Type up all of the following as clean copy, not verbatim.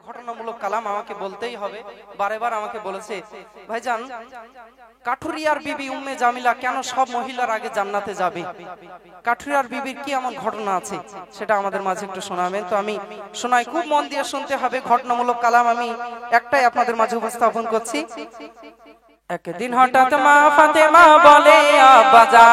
ঘটনামূলক কালাম আমাকে বলতেই হবে, বারেবার আমাকে বলেছে ভাইজান কাঠুরিয়ার বিবি উম্মে জামিলা কেন সব মহিলার আগে জান্নাতে যাবে, কাঠুরিয়ার বিবির কি এমন ঘটনা আছে সেটা আমাদের মাঝে একটু শোনাবেন। তো আমি শোনাই, খুব মন দিয়ে শুনতে হবে, ঘটনামূলক কালাম আমি একটাই আপনাদের মাঝে উপস্থাপন করছি। একদিন হঠাৎ মা ফাতেমা বলে আব্বাজান,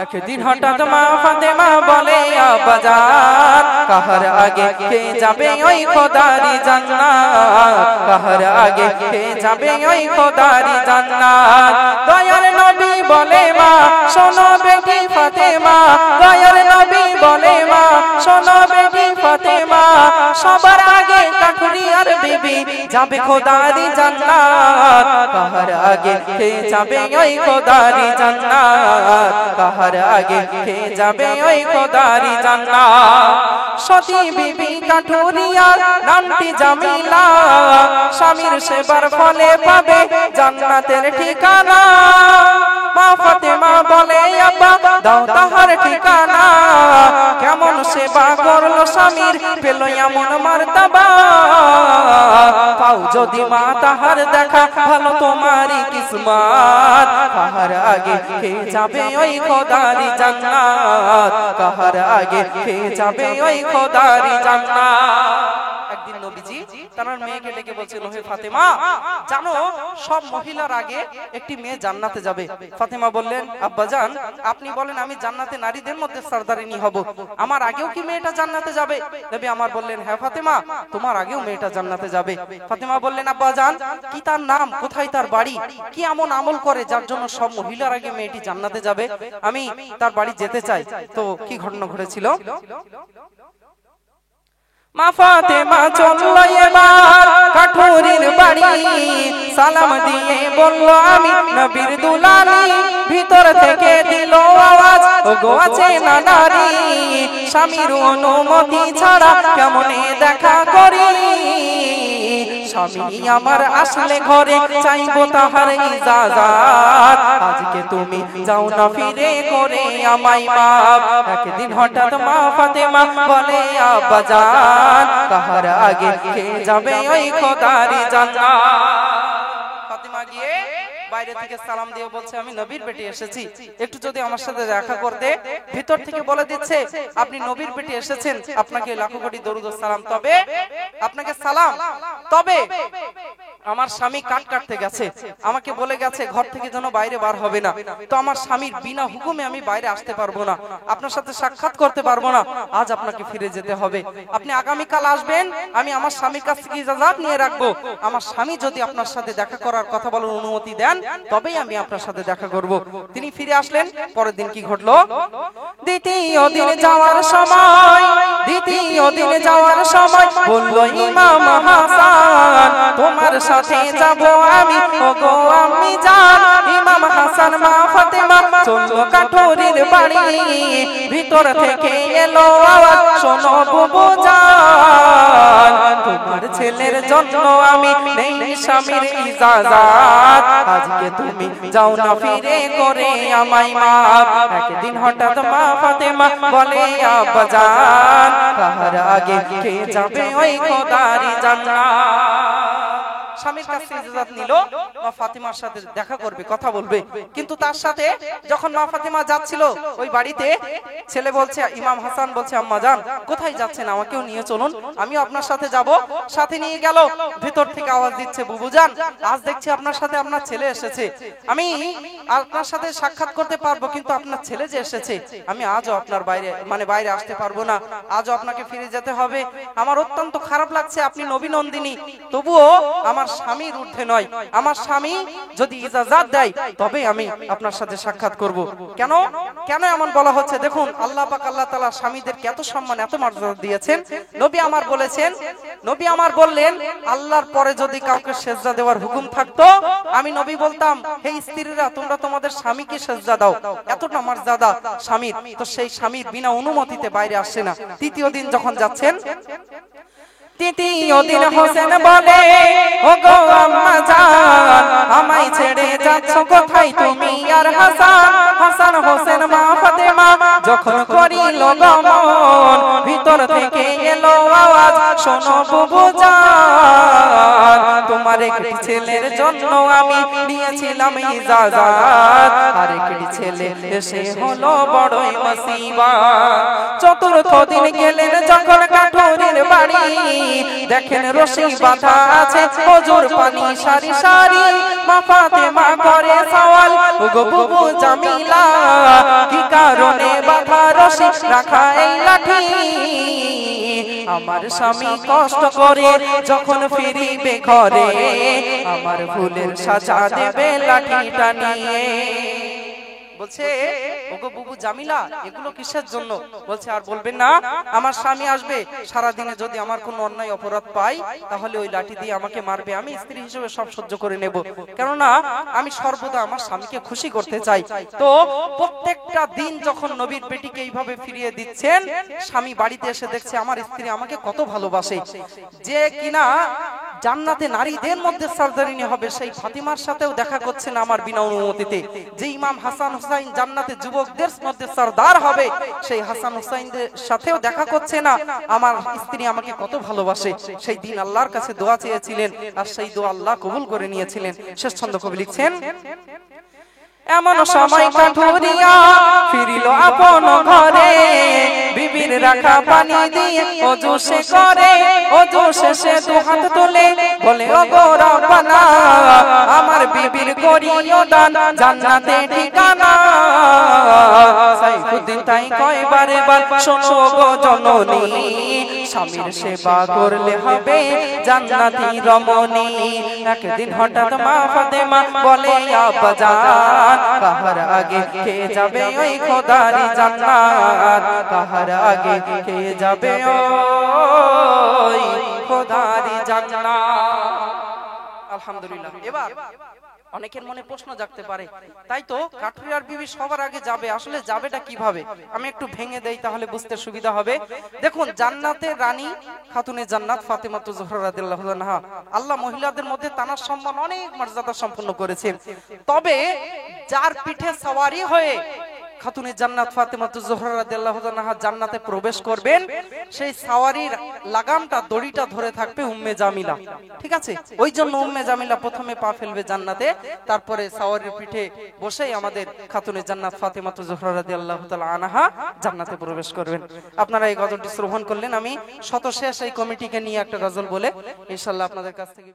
একদিন হঠাৎ মা ফাতেমা বলে আব্বাজান, কাহার আগে কে যাবে ওই খোদারি জান্নাত, কাহার আগে কে যাবে ওই খোদারি জান্নাত। দয়ার নবী বলে মা শোনো বেটি ফাতেমা, দয়ার নবী বলে মা শোনো বেটি ফাতেমা, সবার আগে কাঠুরিয়ার বিবি যাবে খোদারি জান্নাত, কাহার আগে কে যাবে ওই খোদারি জান্নাত, কাহার আগে কে যাবে ওই খোদারি জান্নাত। সতী বিবি কাঠুরিয়ার নামটি জামিলা, স্বামীর সেবার ফলে পাবে জান্নাতের ঠিকানা। মা ফাতেমা বলে আব্বা দাও তাহার ঠিকানা, কেমন সেবা করলো স্বামীর পেল এমন মারতাবা, পাও যদি মা তাহার দেখা ভালো তোমারই কিসমত, কাহার আগে কে যাবে ওই খোদারি জান্নাত, কাহার আগে কে যাবে ওই খোদারি জান্নাত। একদিন নবীজি তার মেয়েকে ডেকে বলছিল, হে ফাতেমা জানো সব মহিলার আগে একটি মেয়ে জান্নাতে যাবে। ফাতেমা বললেন আব্বাজান আপনি বলেন আমি জান্নাতে নারীদের মধ্যে সরদারিনী হব, আমার আগেও কি মেয়েটা জান্নাতে যাবে? নবী আমার বললেন হ্যাঁ ফাতেমা তোমার আগেও মেয়েটা জান্নাতে যাবে। ফাতেমা বললেন আব্বাজান কি তার নাম, কোথায় তার বাড়ি, কি এমন আমল করে যার জন্য সব মহিলার আগে মেয়েটি জান্নাতে যাবে, আমি তার বাড়ি যেতে চাই। তো কি ঘটনা ঘটেছিল? মা ফাতেমা চলল এবার কাঠুরির বাড়ি, সালাম দিয়ে বলল আমি নবীর দুলালি, ভিতর থেকে দিল আওয়াজ ওগো আছে না নারী, স্বামীর অনুমতি ছাড়া কেমনে দেখা করি, স্বামী আমার আসলে ঘরে চাইবো তাহার ইজাজত, আজকে তুমি যাও না ফিরে করে আমায় মাপ। একদিন হঠাৎ মা ফাতেমা বলে আব্বাজান কাহার আগে কে যাবে ওই খোদারি জান্নাত। ফাতেমা গিয়ে বাইরে থেকে সালাম দিয়ে বলছে আমি নবীর বেটি এসেছি, একটু যদি আমার সাথে দেখা করতে। ভিতর থেকে বলে দিচ্ছে আপনি নবীর বেটি এসেছেন, আপনাকে লাখো কোটি দরুদ ও সালাম, তবে আপনাকে সালাম, তবে আমার স্বামী কাট কাটতে গেছে, আমাকে বলে গেছে ঘর থেকে যেন বাইরে বার হবে না, তো আমার স্বামীর বিনা হুকুমে আমি বাইরে আসতে পারবো না, আপনার সাথে সাক্ষাৎ করতে পারবো না, আজ আপনাকে ফিরে যেতে হবে, আপনি আগামীকাল আসবেন, আমি আমার স্বামীর কাছ থেকে ইজাজত নিয়ে রাখবো, আমার স্বামী যদি আপনার সাথে দেখা করার কথা বলার অনুমতি দেন তবেই আমি আপনার সাথে দেখা করব। তিনি ফিরে আসলেন। পরের দিন কি ঘটলো? দ্বিতীয় দিন যাওয়ার সময়, দ্বিতীয় দিন যাওয়ার সময় বললো ইমাম হাসান তোমার সাথে যাব আমি, ওগো আমি জান। ইমাম হাসান মা ফাতেমা চলল কাঠুরির বাড়ি, ভিতর থেকে এলো আওয়াজ শোনো বুবু জান, তোমার ছেলের জন্য আমি নেই স্বামীর ইজাজত, আজকে তুমি যাও না ফিরে করে আমায় মাপ। একদিন হঠাৎ মা ফাতেমা বলে আব্বাজান কাহার আগে কে যাবে ওই খোদারি জান্নাত। স্বামীর কাছে ইজাজত নিল, মা ফাতেমার সাথে দেখা করবে, কথা বলবে, কিন্তু তার সাথে যখন মা ফাতেমা যাচ্ছিল ওই বাড়িতে, ছেলে বলছে, ইমাম হাসান বলছে আম্মা জান কোথায় যাচ্ছেন, আমাকেও নিয়ে চলুন, আমিও আপনার সাথে যাব। সাথে নিয়ে গেল, ভিতর থেকে আওয়াজ দিচ্ছে বুবু জান আজ দেখছি আপনার সাথে আপনার ছেলে এসেছে, আমি আপনার সাথে সাক্ষাৎ করতে পারবো, কিন্তু আপনার ছেলে যে এসেছে আমি আজও আপনার বাইরে বাইরে আসতে পারবো না, আজও আপনাকে ফিরে যেতে হবে, আমার অত্যন্ত খারাপ লাগছে, আপনি নবী নন্দিনী, তবুও আমার স্বামীর ঊর্ধ্বে নয়, আমার স্বামী যদি ইজাজত দেয় তবে আমি আপনার সাথে সাক্ষাৎ করব। কেন কেন এমন বলা হচ্ছে? দেখুন আল্লাহ পাক আল্লাহ তাআলা স্বামীদেরকে এত সম্মান এত মর্যাদা দিয়েছেন। নবী আমার বলেছেন, নবী আমার বললেন আল্লাহর পরে যদি কাউকে সেজদা দেওয়ার হুকুম থাকতো আমি নবী বলতাম হে স্ত্রীরা তোমরা তোমাদের স্বামীকে সেজদা দাও, এতটা মর্যাদা স্বামীর, তো সেই স্বামীর বিনা অনুমতিতে বাইরে আসছে না। তৃতীয় দিন যখন যাচ্ছেন তৃতীয় দিন হোসেন বলে, ওগো আম্মা জান, আমায় ছেড়ে যাচ্ছ কোথায় তুমি আর হাসান? হাসান হোসেন মা ফাতেমা যখন করিল গমন, ভিতর থেকে এলো আওয়াজ, শোনো বুবু জান, তোমার একটি ছেলের জন্য আমি নিয়েছিলাম ইজাজত, আর একটি ছেলে এসে হলো বড়ই মুসিবত। চতুর্থ দিন গেলেন যখন কাঠুরির বাড়ি, দেখেন রশি বাঁধা আছে, হুজুর পানি সারি সারি। মা ফাতেমা করে সওয়াল, ওগো বুবু জামিলা, কি কারণে বাঁধা রশি, রাখা এই লাঠি? আমার স্বামী কষ্ট করে যখন ফিরিবে ঘরে, আমার ফুলের সাজা দেবে লাঠিটা নিয়ে। বলছে, ওগো বুবু জামিলা, এগুলো কিসের জন্য? বলছে, আর বলবেন না, আমার স্বামী আসবে, সারা দিনে যদি আমার কোনো অন্যায় অপরাধ পাই, তাহলে ওই লাঠি দিয়ে আমাকে মারবে, আমি স্ত্রী হিসেবে সব সহ্য করে নেব, কেননা আমি সর্বদা আমার স্বামীকে খুশি করতে চাই। তো প্রত্যেকটা দিন যখন নবীর বেটিকে এইভাবে ফিরিয়ে দিচ্ছেন, স্বামী বাড়িতে এসে দেখছে আমার স্ত্রী আমাকে কত ভালোবাসে, যে কিনা জান্নাতে নারীদের মধ্যে সার্জারিনি হবে, সেই ফাতিমার সাথেও দেখা করছে না আমার বিনা অনুমতিতে। যে ইমাম হাসান হুসাইন জান্নাতে যুবকদের মধ্যে সরদার হবে, সেই হাসান হুসাইনদের সাথেও দেখা করছে না, আমার স্ত্রী আমাকে কত ভালোবাসে। সেই দিন আল্লাহর কাছে দোয়া চেয়েছিলেন, আর সেই দোয়া আল্লাহ কবুল করে নিয়েছিলেন। শেষ ছন্দ কবি লিখছেন, এমন সময় কাঠুরিয়া ফিরিল আপন ঘরে, বিবির রাখা পানি দিয়ে ওযু সে করে, ওযু শেষে দুহাত তুলে বলে, ওগো রব্বানা, আমার বিবির করিও দান জান্নাতে ঠিকানা। সাইফুদ্দিন তাই কয় বারে বার, শোনো গো জননী, স্বামীর সেবা করলে হবে জান্নাতি রমণী। একদিন হঠাৎ মা ফাতেমা বলে, আব্বা জান, কাহার আগে খেয়ে যাবে ওই খোদারি জান্নাত, কাহার আগে খেয়ে যাবে ওই খোদারি জান্নাত। আলহামদুলিল্লাহ। এবার অনেকের মনে প্রশ্ন জাগতে পারে, তাই তো কাঠুরিয়ার বিবি সবার আগে যাবে, আসলে যাবেটা কিভাবে? আমি একটু ভেঙে দেই, তাহলে বুঝতে সুবিধা হবে। দেখুন, জান্নাতের রানী খাতুনে জান্নাত ফাতেমাতুজ জোহরা রাদিয়াল্লাহু আনহা, আল্লাহ মহিলাদের মধ্যে তানার সম্মান অনেক মর্যাদা সম্পন্ন করেছেন। তবে যার পিঠে সওয়ারি হয়ে খাতুনে জান্নাত ফাতেমাতুজ জোহরা রাদিয়াল্লাহু আনহা জান্নাতে প্রবেশ করবেন, সেই সাওয়ারির লাগামটা, দড়িটা ধরে থাকবে উম্মে জামিলা। ঠিক আছে, ওই জন্য উম্মে জামিলা প্রথমে পা ফেলবে জান্নাতে, তারপরে সাওয়ারির পিঠে বসেই আমাদের খাতুনে জান্নাত ফাতেমাতুজ জোহরা রাদিয়াল্লাহু তাআলা আনহা জান্নাতে প্রবেশ করবেন। আপনারা এই গজলটি শ্রবণ করলেন। আমি শতশেষ এই কমিটিকে নিয়ে একটা গজল বলে ইনশাআল্লাহ আপনাদের কাছ থেকে